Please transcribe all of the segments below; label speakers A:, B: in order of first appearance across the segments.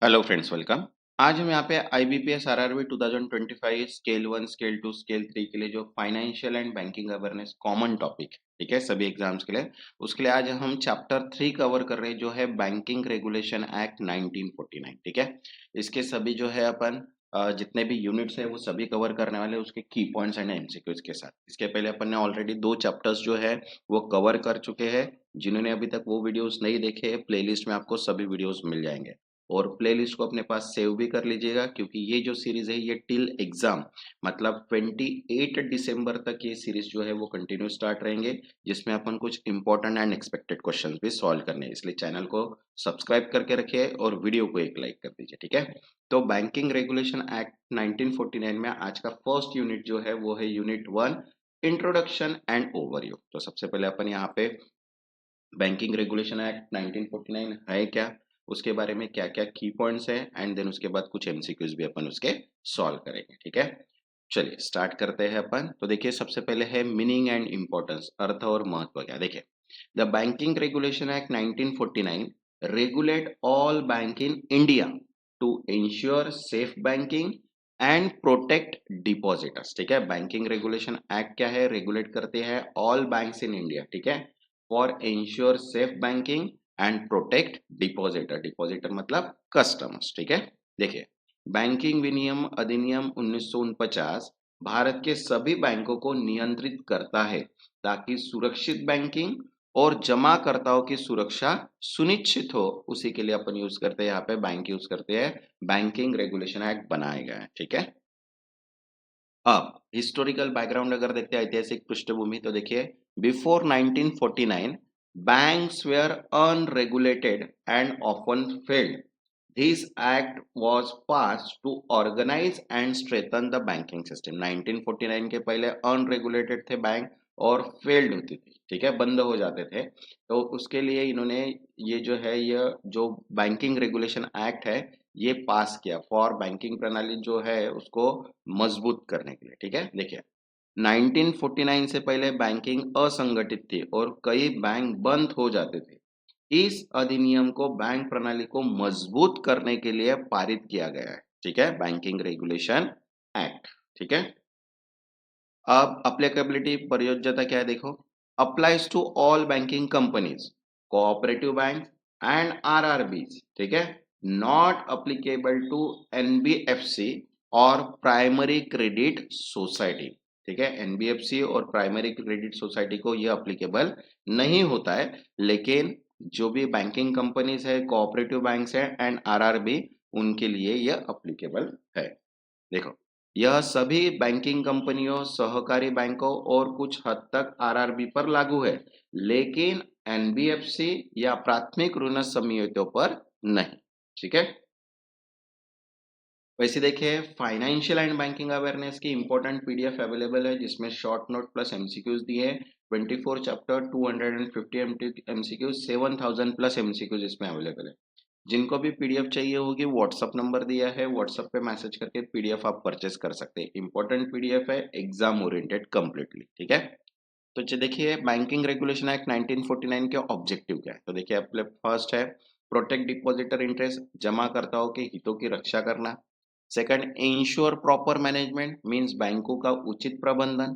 A: Hello friends, welcome. आज हम यहाँ पे IBPS RRB 2025 scale 1 scale 2 scale 3 के लिए जो financial and banking awareness common topic, ठीक है, सभी एग्जाम्स के लिए, उसके लिए आज हम चैप्टर 3 कवर कर रहे हैं जो है बैंकिंग रेगुलेशन एक्ट 1949। ठीक है, इसके सभी जो है अपन जितने भी यूनिट्स है वो सभी कवर करने वाले हैं, उसके की पॉइंट्स एंड एमसीक्यूज के साथ। इसके पहले अपन ने ऑलरेडी 2 चैप्टर्स जो है वो कवर कर चुके हैं। जिन्होंने अभी तक वो वीडियोस नहीं देखे, प्लेलिस्ट में आपको सभी वीडियोस मिल जाएंगे और प्लेलिस्ट को अपने पास सेव भी कर लीजिएगा, क्योंकि ये जो सीरीज है ये टिल एग्जाम मतलब 28 दिसंबर तक ये सीरीज जो है वो कंटिन्यू स्टार्ट रहेंगे, जिसमें अपन कुछ इंपॉर्टेंट एंड एक्सपेक्टेड क्वेश्चंस भी सॉल्व करने हैं। इसलिए चैनल को सब्सक्राइब करके रखिए और वीडियो को एक लाइक कर दीजिए। ठीक है, तो बैंकिंग रेगुलेशन एक्ट 1949 में आज का फर्स्ट यूनिट जो है वो है यूनिट 1, इंट्रोडक्शन एंड ओवरव्यू। तो सबसे पहले अपन यहाँ पे बैंकिंग रेगुलेशन एक्ट 1949 है क्या, उसके बारे में क्या क्या की पॉइंट्स है, एंड देन उसके बाद कुछ एमसीक्यूज भी अपन उसके सॉल्व करेंगे। ठीक है, चलिए स्टार्ट करते हैं अपन। तो देखिए सबसे पहले है मीनिंग एंड इंपॉर्टेंस, अर्थ और महत्व क्या। देखिए, the banking regulation act 1949 regulate all bank in India to ensure safe banking and protect depositors. ठीक है, बैंकिंग रेगुलेशन एक्ट क्या है, रेगुलेट करते हैं ऑल बैंक्स इन इंडिया, ठीक है, for ensure safe banking and protect depositor. Depositor मतलब customers. ठीक है, देखिए बैंकिंग विनियम अधिनियम 1949 भारत के सभी बैंकों को नियंत्रित करता है ताकि सुरक्षित बैंकिंग और जमाकर्ताओं की सुरक्षा सुनिश्चित हो। उसी के लिए अपन यूज करते हैं, यहाँ पे बैंक यूज करते हैं, बैंकिंग रेगुलेशन एक्ट बनाया गया है। ठीक है, अब हिस्टोरिकल बैकग्राउंड अगर देखते हैं, ऐतिहासिक पृष्ठभूमि, तो देखिए before 1949 banks were unregulated and often failed. This act was passed to organize and strengthen the banking system. 1949 के पहले अनरेगुलेटेड थे बैंक और फेल्ड होती थी, ठीक है, बंद हो जाते थे। तो उसके लिए इन्होंने ये जो है ये जो बैंकिंग रेगुलेशन एक्ट है ये पास किया फॉर बैंकिंग प्रणाली जो है उसको मजबूत करने के लिए। ठीक है, देखिए 1949 से पहले बैंकिंग असंगठित थी और कई बैंक बंद हो जाते थे। इस अधिनियम को बैंक प्रणाली को मजबूत करने के लिए पारित किया गया है। ठीक है, बैंकिंग रेगुलेशन एक्ट। ठीक है, अब अप्लीकेबिलिटी प्रयोज्यता क्या है, देखो, applies to all banking companies, cooperative bank and RRBs. ठीक है, नॉट अप्लीकेबल टू एनबीएफसी और प्राइमरी क्रेडिट सोसाइटी। ठीक है, एनबीएफसी और प्राइमरी क्रेडिट सोसाइटी को यह अप्लीकेबल नहीं होता है, लेकिन जो भी बैंकिंग कंपनीज है, कोऑपरेटिव बैंक्स है एंड आरआरबी, उनके लिए यह अप्लीकेबल है। देखो, यह सभी बैंकिंग कंपनियों, सहकारी बैंकों और कुछ हद तक आरआरबी पर लागू है, लेकिन एनबीएफसी या प्राथमिक ऋण समितियों पर नहीं। ठीक है, वैसे देखिए फाइनेंशियल एंड बैंकिंग अवेयरनेस की इंपॉर्टेंट पीडीएफ अवेलेबल है, जिसमें शॉर्ट नोट प्लस एमसीक्यूज दिए हैं। 24 चैप्टर 250 एमसीक्यूज, 7000 प्लस एमसीक्यूज इसमें अवेलेबल है। जिनको भी पीडीएफ चाहिए होगी व्हाट्सअप नंबर दिया है, व्हाट्सअप पे मैसेज करके पीडीएफ आप परचेस कर सकते हैं। इंपॉर्टेंट पीडीएफ है, एग्जाम ओरिएंटेड कंप्लीटली। ठीक है, तो देखिए बैंकिंग रेगुलेशन एक्ट 1949 के ऑब्जेक्टिव क्या है। तो देखिए अपने फर्स्ट है प्रोटेक्ट डिपॉजिटर इंटरेस्ट, जमाकर्ताओं के हितों की रक्षा करना। Second, ensure proper management means बैंकों का उचित प्रबंधन।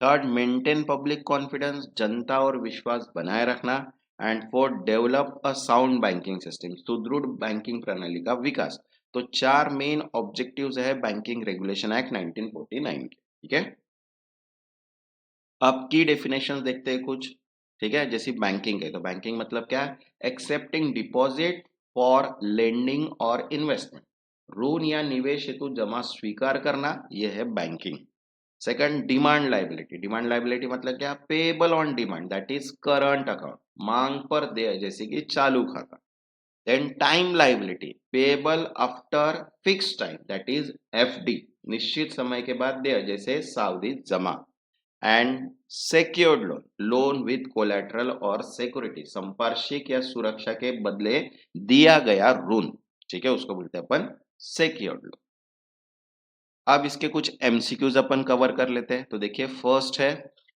A: थर्ड, मेंटेन पब्लिक कॉन्फिडेंस, जनता और विश्वास बनाए रखना। And fourth, develop a sound banking system, सुदृढ़ बैंकिंग प्रणाली का विकास। तो चार मेन ऑब्जेक्टिव्स है बैंकिंग रेगुलेशन एक्ट 1949 के। ठीक है, अब की डेफिनेशन देखते हैं कुछ। ठीक है, जैसे बैंकिंग है तो बैंकिंग मतलब क्या है, एक्सेप्टिंग डिपॉजिट फॉर लेंडिंग और इन्वेस्टमेंट, ऋण या निवेश हेतु जमा स्वीकार करना, यह है banking. Second, demand liability. Demand liability मतलब क्या, payable on demand, that is current account, मांग पर देय जैसे कि चालू खाता। Then time liability, payable after fix time, that is FD, निश्चित समय के बाद देय जैसे सावधि जमा। And secured loan, loan with collateral और सिक्योरिटी, संपार्श्विक या सुरक्षा के बदले दिया गया ऋण। ठीक है, उसको बोलते हैं अपन सेक्योर्ड लोन। अब इसके कुछ एमसीक्यूज अपन कवर कर लेते हैं। तो देखिए फर्स्ट है,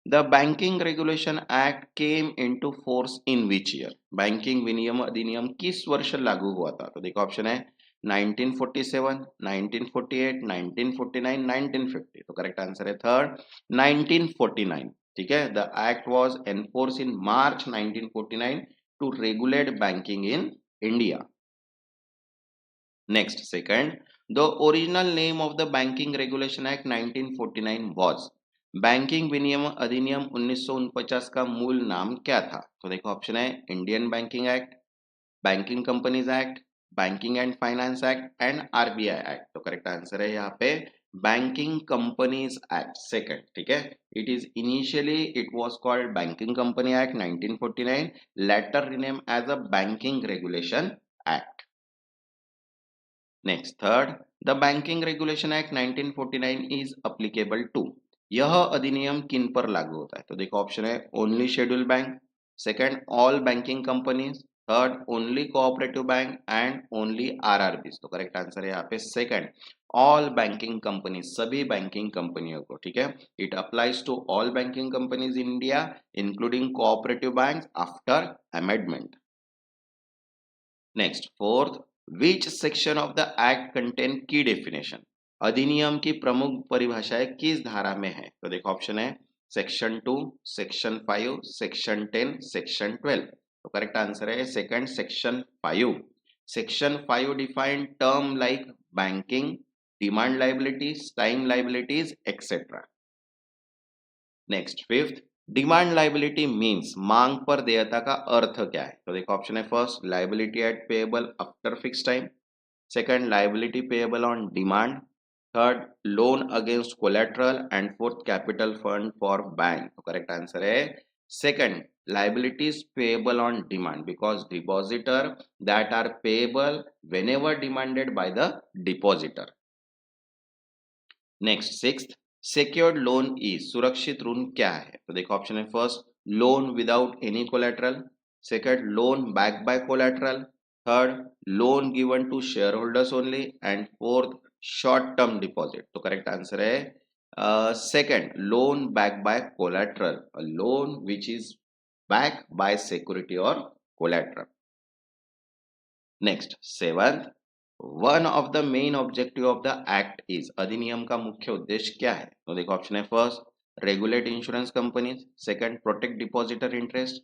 A: the banking regulation act came into force in which year, banking विनियम अधिनियम किस वर्ष लागू हुआ था। तो देखो ऑप्शन है 1947, 1948, 1949, 1950। तो करेक्ट आंसर है थर्ड 1949। ठीक है, the act was enforce in March 1949 to regulate banking in India. Next second, the original name of the banking regulation act 1949 was. Banking विनियम अधिनियम 1949 का मूल नाम क्या था? तो देखो ऑप्शन है Indian banking act, banking companies act, banking and finance act and RBI act. तो करेक्ट आंसर है यहाँ पे बैंकिंग कंपनीज एक्ट सेकंड। ठीक है, it is initially it was called banking company act 1949, later rename as a banking regulation act. Next third, the banking regulation act 1949 is applicable to. यह अधिनियम किन पर लागू होता है? तो देखो ऑप्शन है only schedule bank, second all banking companies, third only cooperative bank and only RRBs. तो करेक्ट आंसर है यहाँ पे सेकंड ऑल बैंकिंग कंपनीज, सभी बैंकिंग कंपनियों को। ठीक है, it applies to all banking companies in India including cooperative bank after amendment. Next fourth, which section of the act contain की डेफिनेशन। अधिनियम की प्रमुख परिभाषाएं किस धारा में है? तो देखो ऑप्शन है सेक्शन 2, सेक्शन 5, सेक्शन 10, सेक्शन 12। तो करेक्ट आंसर है second section 5। Section 5 define term like banking, demand liabilities, time liabilities etcetera. Next fifth, demand liability means मांग पर देयता का अर्थ क्या है? तो देखो ऑप्शन है first liability at payable after fix time, second liability payable on demand, third loan against collateral and fourth capital fund for bank. तो करेक्ट आंसर है second liabilities payable on demand because depositor that are payable whenever demanded by the depositor. Next sixth, secured loan is, सुरक्षित ऋण क्या है? तो देखो option है first loan without any collateral, second loan back by collateral, third loan given to share holders only and fourth short term deposit. तो correct answer है second loan back by collateral, loan which is back by security और collateral. Next seventh, one of the main objective of the act is, अधिनियम का मुख्य उद्देश्य क्या है? तो देखो ऑप्शन है first regulate insurance companies, second protect depositor interest,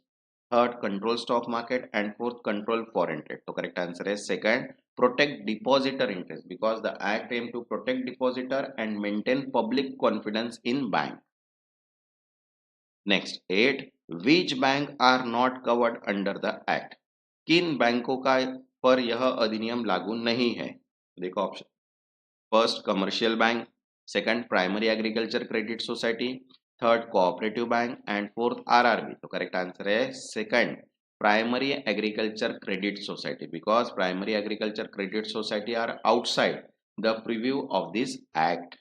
A: third control stock market and fourth control foreign trade. तो करेक्ट आंसर है second protect depositor interest because the act aim to protect depositor and maintain public confidence in bank. Next eight, which bank are not covered under the act. किन बैंकों का पर यह अधिनियम लागू नहीं है? देखो option first commercial bank, second primary agriculture credit society, third cooperative bank and fourth RRB. तो करेक्ट आंसर है second primary agriculture credit society because primary agriculture credit society are outside the preview of this act.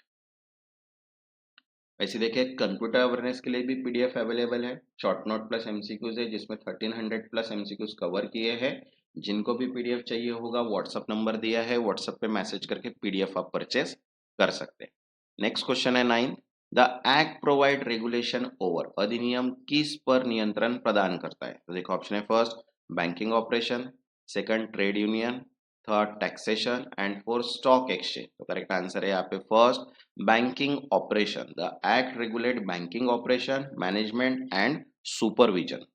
A: वैसे देखिए computer awareness के लिए भी PDF available है, short note plus MCQs है जिसमें 1300 प्लस एमसीक्यूज कवर किए हैं। जिनको भी पीडीएफ चाहिए होगा व्हाट्सएप नंबर दिया है, व्हाट्सएप पे मैसेज करके पीडीएफ आप परचेस कर सकते हैं। नेक्स्ट क्वेश्चन है 9, the act provide regulation over, अधिनियम किस पर नियंत्रण प्रदान करता है? तो देखो ऑप्शन है first banking operation, second trade union, third taxation and fourth stock exchange. तो करेक्ट आंसर है यहाँ पे first banking operation, the act regulate banking operation management and supervision.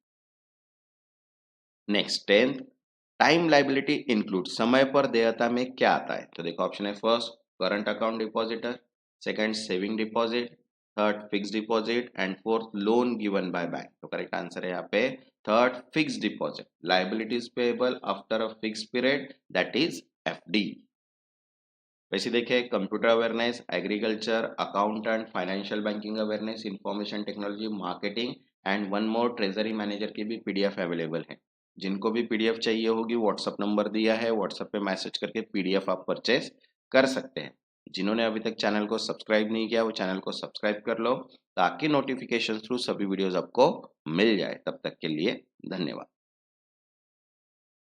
A: Next 10th, time liability include, समय पर देयता में क्या आता है? तो देखो ऑप्शन है first current account depositor, second saving deposit, third fix deposit and fourth loan given by bank. तो करेक्ट आंसर है यहाँ पे third fix deposit, liabilities payable after a fix period that is FD. वैसे देखिए computer awareness, agriculture, accountant, financial banking awareness, information technology, marketing and one more treasury manager की भी PDF available है। जिनको भी पीडीएफ चाहिए होगी व्हाट्सएप नंबर दिया है, व्हाट्सएप पे मैसेज करके पीडीएफ आप परचेस कर सकते हैं। जिन्होंने अभी तक चैनल को सब्सक्राइब नहीं किया वो चैनल को सब्सक्राइब कर लो ताकि नोटिफिकेशन थ्रू सभी वीडियोज आपको मिल जाए। तब तक के लिए धन्यवाद।